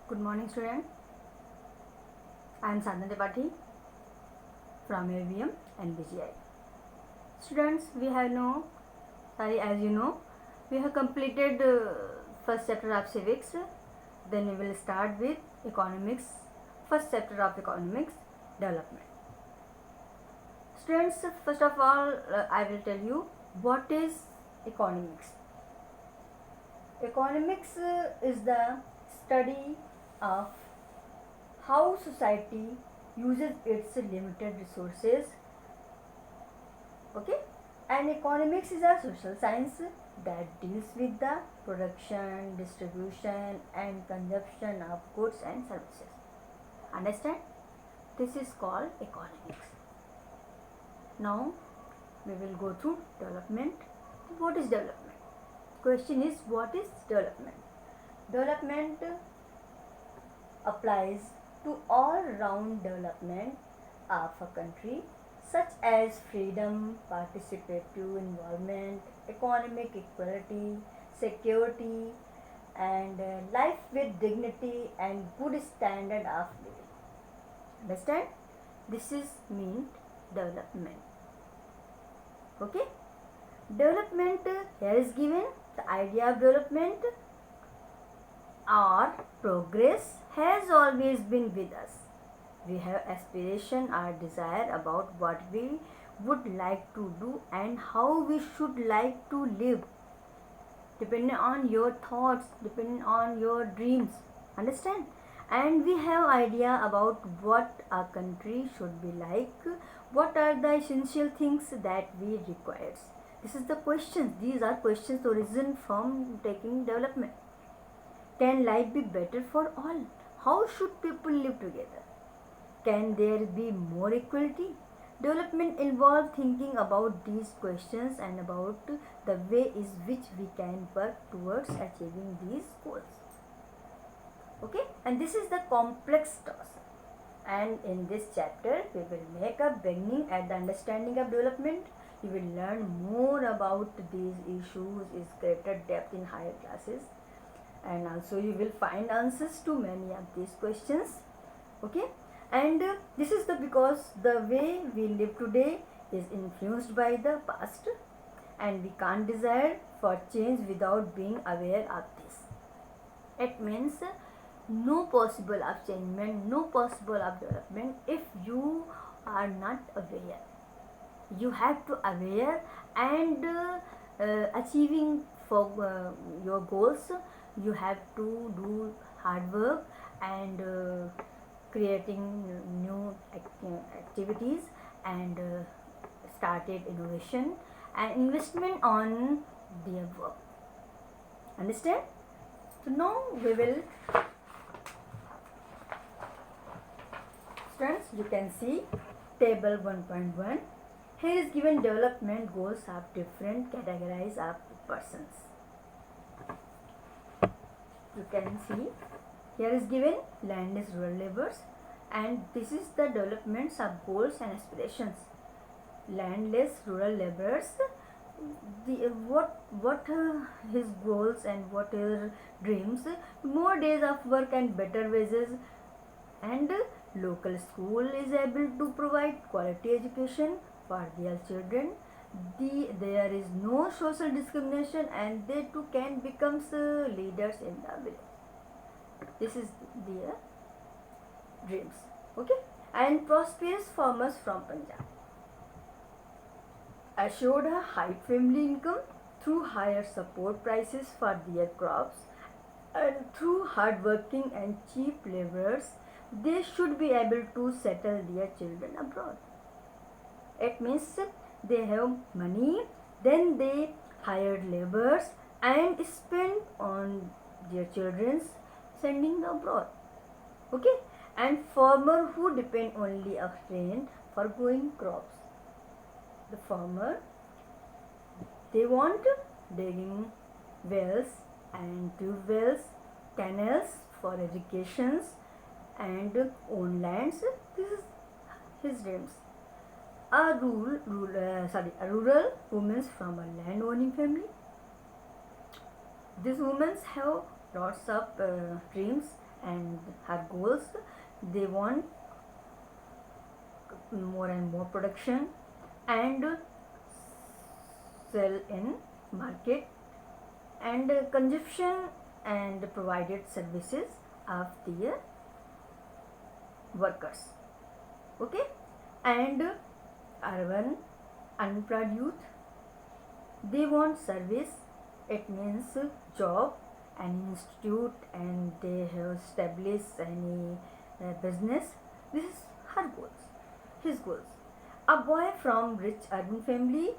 Good morning, student. I am Sadhana Tripathi from AVM and BGI. Students, as you know, we have completed first chapter of civics. Then we will start with economics. First chapter of economics, development. Students, first of all, I will tell you what is economics. Economics is the study of how society uses its limited resources. Okay, and economics is a social science that deals with the production, distribution and consumption of goods and services. Understand? This is called economics. Now we will go through development. What is development? Question is, what is development? Development applies to all round development of a country, such as freedom, participative involvement, economic equality, security, and life with dignity and good standard of living. Understand? This is mean development. Okay? Development here is given. The idea of development or progress has always been with us. We have aspiration or desire about what we would like to do and how we should like to live, depending on your thoughts, depending on your dreams. Understand? And we have idea about what a country should be like, what are the essential things that we requires. This is the questions. These are questions origin from taking development. Can life be better for all? How should people live together? Can there be more equality? Development involves thinking about these questions and about the way in which we can work towards achieving these goals. Okay, and this is the complex task. And in this chapter, we will make a beginning at the understanding of development. You will learn more about these issues in greater depth in higher classes, and also you will find answers to many of these questions. Okay, and this is because the way we live today is influenced by the past, and we can't desire for change without being aware of this. It means no possible of changement, no possible of development if you are not aware. You have to aware and achieving for your goals. You have to do hard work and creating new activities and started innovation and investment on their work. Understand? So now we will, students, you can see table 1.1. Here is given development goals of different categories of persons. You can see here is given landless rural laborers, and this is the developments of goals and aspirations. Landless rural laborers, what his goals and what his dreams: more days of work and better wages, and local school is able to provide quality education for their children. There is no social discrimination, and they too can become leaders in the village. This is their dreams. Okay, and prosperous farmers from Punjab assured a high family income through higher support prices for their crops, and through hard working and cheap laborers they should be able to settle their children abroad. It means they have money, then they hired laborers and spend on their children's sending them abroad. Okay, and farmer who depend only on rain for growing crops. The farmer, they want digging wells and tube wells, canals for irrigations and own lands. This is his dreams. A rural women from a land owning family. These women have lots of dreams and her goals. They want more and more production and sell in market and consumption and provided services of their workers. Okay, and urban unemployed youth, they want service. It means job and institute, and they have established any business. This is her goals, his goals. A boy from rich urban family,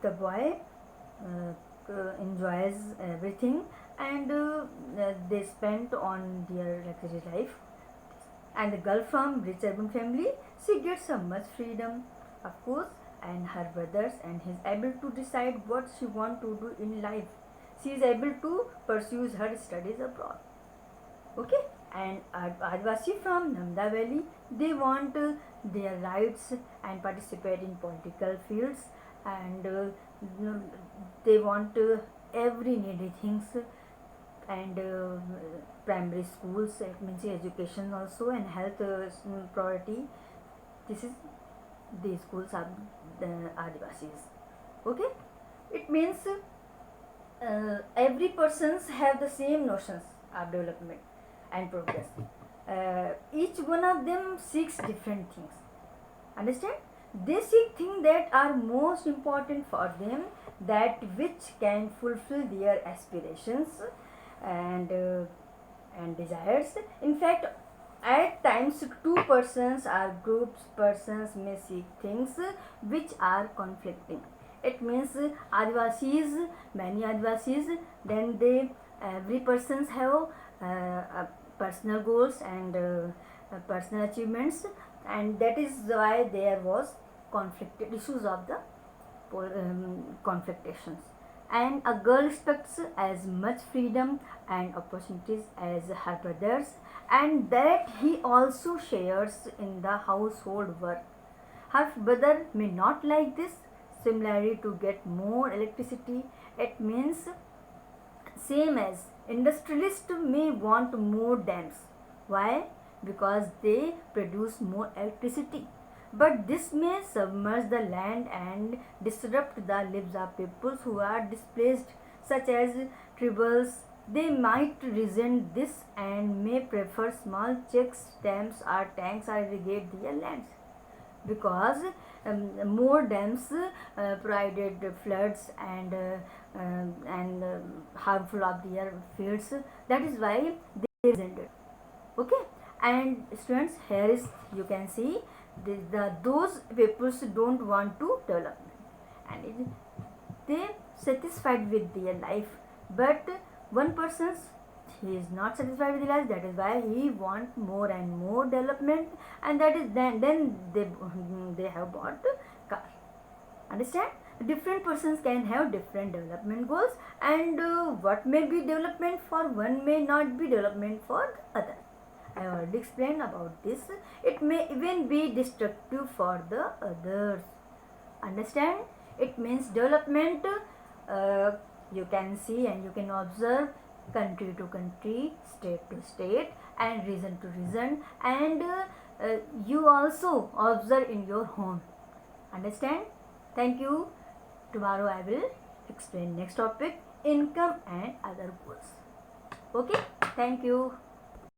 the boy enjoys everything, and they spend on their luxury life. And the girl from rich urban family, she gets so much freedom, of course, and her brothers, and he is able to decide what she want to do in life. She is able to pursue her studies abroad. Okay, and Adivasi from Namda Valley, they want their rights and participate in political fields, and they want every needy things, and primary schools, it means education also, and health priority. This is the schools of the Adivasis. Okay, it means every persons have the same notions of development and progress. Each one of them seeks different things. Understand? They seek things that are most important for them, that which can fulfill their aspirations and desires. In fact, at times two persons or groups persons may seek things which are conflicting. It means Adivasis, many Adivasis, then they every persons have personal goals and personal achievements, and that is why there was conflicted issues of the conflictations. And a girl expects as much freedom and opportunities as her brothers, and that he also shares in the household work. Her brother may not like this. Similarly, to get more electricity, it means same as industrialists may want more dams. Why? Because they produce more electricity. But this may submerge the land and disrupt the lives of people who are displaced, such as tribals. They might resent this and may prefer small checks, dams or tanks or irrigate their lands, because more dams provided floods and harmful of their fields. That is why they resented. Okay, and students, here is you can see those peoples don't want to development, and they satisfied with their life, but one person, he is not satisfied with life. That is why he want more and more development, and that is then they have bought car. Understand? Different persons can have different development goals, and what may be development for one may not be development for the other. I already explained about this. It may even be destructive for the others. Understand? It means development, you can see and you can observe country to country, state to state, and region to region, and you also observe in your home. Understand? Thank you. Tomorrow I will explain next topic, income and other goals. Okay? Thank you.